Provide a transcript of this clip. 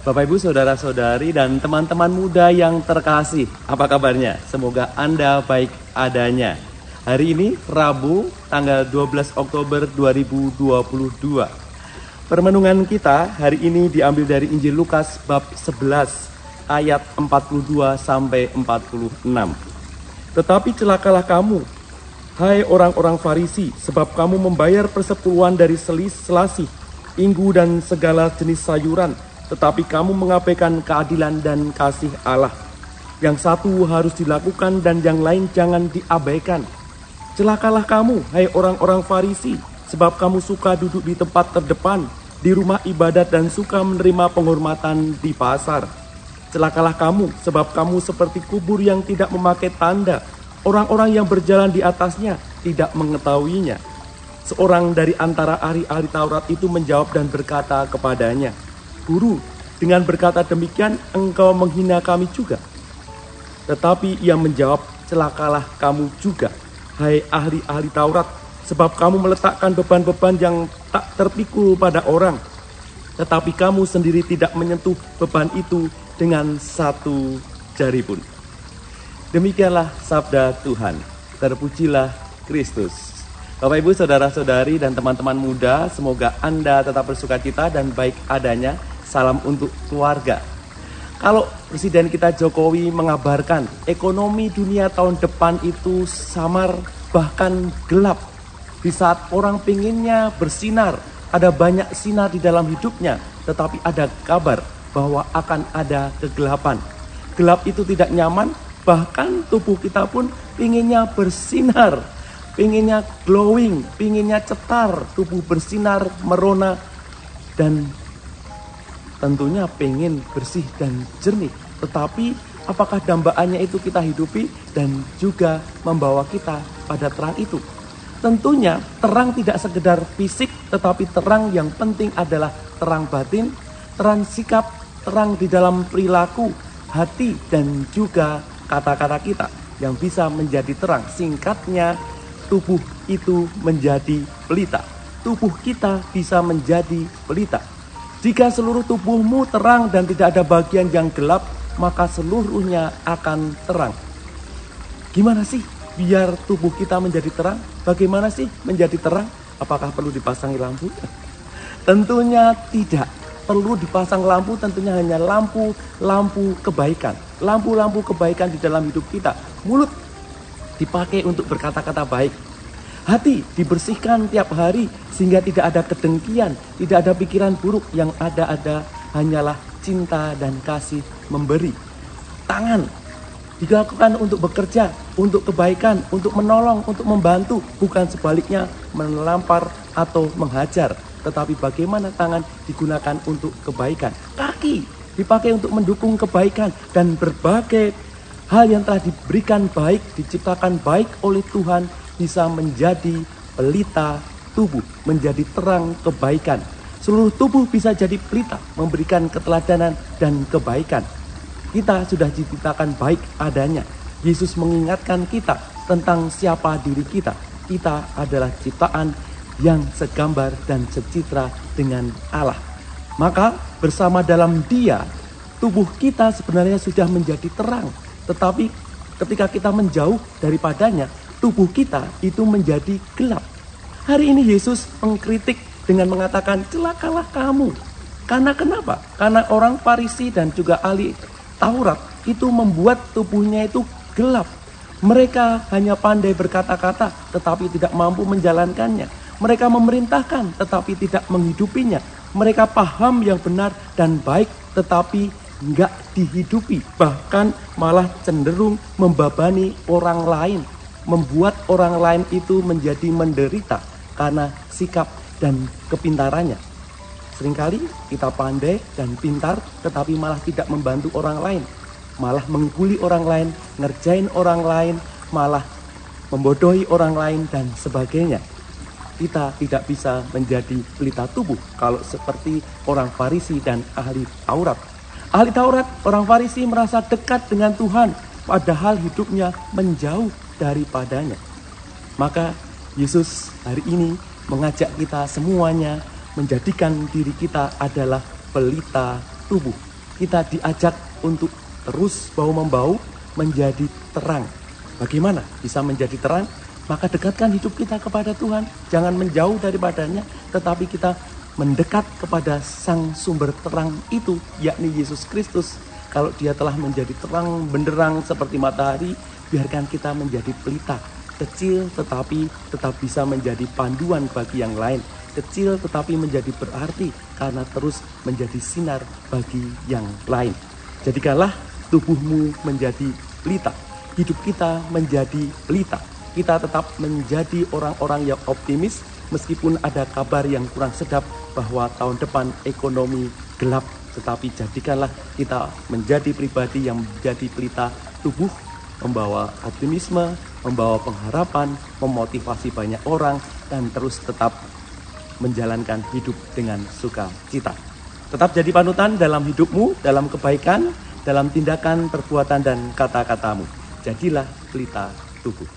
Bapak Ibu, saudara-saudari, dan teman-teman muda yang terkasih, apa kabarnya? Semoga Anda baik adanya. Hari ini Rabu tanggal 12 Oktober 2022. Permenungan kita hari ini diambil dari Injil Lukas bab 11 ayat 42 sampai 46. Tetapi celakalah kamu, hai orang-orang Farisi, sebab kamu membayar persepuluhan dari selasih, inggu dan segala jenis sayuran, tetapi kamu mengabaikan keadilan dan kasih Allah. Yang satu harus dilakukan dan yang lain jangan diabaikan. Celakalah kamu, hai orang-orang Farisi, sebab kamu suka duduk di tempat terdepan, di rumah ibadat dan suka menerima penghormatan di pasar. Celakalah kamu, sebab kamu seperti kubur yang tidak memakai tanda. Orang-orang yang berjalan di atasnya tidak mengetahuinya. Seorang dari antara ahli-ahli Taurat itu menjawab dan berkata kepadanya, Guru, dengan berkata demikian engkau menghina kami juga. Tetapi ia menjawab, celakalah kamu juga, hai ahli-ahli Taurat, sebab kamu meletakkan beban-beban yang tak terpikul pada orang, tetapi kamu sendiri tidak menyentuh beban itu dengan satu jari pun. Demikianlah sabda Tuhan. Terpujilah Kristus. Bapak Ibu, saudara-saudari, dan teman-teman muda, semoga Anda tetap bersukacita dan baik adanya. Salam untuk keluarga. Kalau Presiden kita Jokowi mengabarkan ekonomi dunia tahun depan itu samar bahkan gelap. Di saat orang pinginnya bersinar, ada banyak sinar di dalam hidupnya, tetapi ada kabar bahwa akan ada kegelapan. Gelap itu tidak nyaman, bahkan tubuh kita pun pinginnya bersinar, pinginnya glowing, pinginnya cetar, tubuh bersinar, merona, dan tentunya pengen bersih dan jernih. Tetapi apakah dambaannya itu kita hidupi dan juga membawa kita pada terang itu? Tentunya terang tidak sekedar fisik, tetapi terang yang penting adalah terang batin, terang sikap, terang di dalam perilaku, hati, dan juga kata-kata kita yang bisa menjadi terang. Singkatnya, tubuh itu menjadi pelita. Tubuh kita bisa menjadi pelita. Jika seluruh tubuhmu terang dan tidak ada bagian yang gelap, maka seluruhnya akan terang. Gimana sih biar tubuh kita menjadi terang? Bagaimana sih menjadi terang? Apakah perlu dipasangi lampu? Tentunya tidak. Perlu dipasang lampu, tentunya hanya lampu kebaikan. Lampu-lampu kebaikan di dalam hidup kita. Mulut dipakai untuk berkata-kata baik. Hati dibersihkan tiap hari sehingga tidak ada kedengkian, tidak ada pikiran buruk, yang ada hanyalah cinta dan kasih memberi. Tangan dilakukan untuk bekerja, untuk kebaikan, untuk menolong, untuk membantu, bukan sebaliknya melampar atau menghajar. Tetapi bagaimana tangan digunakan untuk kebaikan. Kaki dipakai untuk mendukung kebaikan dan berbagai hal yang telah diberikan baik, diciptakan baik oleh Tuhan, bisa menjadi pelita tubuh, menjadi terang kebaikan. Seluruh tubuh bisa jadi pelita, memberikan keteladanan dan kebaikan. Kita sudah diciptakan baik adanya. Yesus mengingatkan kita tentang siapa diri kita. Kita adalah ciptaan yang segambar dan secitra dengan Allah. Maka bersama dalam Dia, tubuh kita sebenarnya sudah menjadi terang. Tetapi ketika kita menjauh daripadanya, tubuh kita itu menjadi gelap. Hari ini Yesus mengkritik dengan mengatakan, celakalah kamu. Karena kenapa? Karena orang Farisi dan juga ahli Taurat itu membuat tubuhnya itu gelap. Mereka hanya pandai berkata-kata tetapi tidak mampu menjalankannya. Mereka memerintahkan tetapi tidak menghidupinya. Mereka paham yang benar dan baik tetapi enggak dihidupi. Bahkan malah cenderung membebani orang lain, membuat orang lain itu menjadi menderita karena sikap dan kepintarannya. Seringkali kita pandai dan pintar tetapi malah tidak membantu orang lain, malah mengkuli orang lain, ngerjain orang lain, malah membodohi orang lain dan sebagainya. Kita tidak bisa menjadi pelita tubuh kalau seperti orang Farisi dan ahli Taurat. Ahli Taurat, orang Farisi merasa dekat dengan Tuhan, padahal hidupnya menjauh daripadanya. Maka Yesus hari ini mengajak kita semuanya menjadikan diri kita adalah pelita tubuh. kita diajak untuk terus bau-membau menjadi terang. Bagaimana bisa menjadi terang? Maka dekatkan hidup kita kepada Tuhan. Jangan menjauh daripadanya, tetapi kita mendekat kepada Sang sumber terang itu, yakni Yesus Kristus. Kalau Dia telah menjadi terang benderang seperti matahari, biarkan kita menjadi pelita. Kecil tetapi tetap bisa menjadi panduan bagi yang lain. Kecil tetapi menjadi berarti karena terus menjadi sinar bagi yang lain. Jadikanlah tubuhmu menjadi pelita. Hidup kita menjadi pelita. Kita tetap menjadi orang-orang yang optimis meskipun ada kabar yang kurang sedap bahwa tahun depan ekonomi gelap. Tetapi jadikanlah kita menjadi pribadi yang menjadi pelita tubuh, membawa optimisme, membawa pengharapan, memotivasi banyak orang, dan terus tetap menjalankan hidup dengan sukacita. Tetap jadi panutan dalam hidupmu, dalam kebaikan, dalam tindakan, perbuatan, dan kata-katamu. Jadilah pelita tubuh.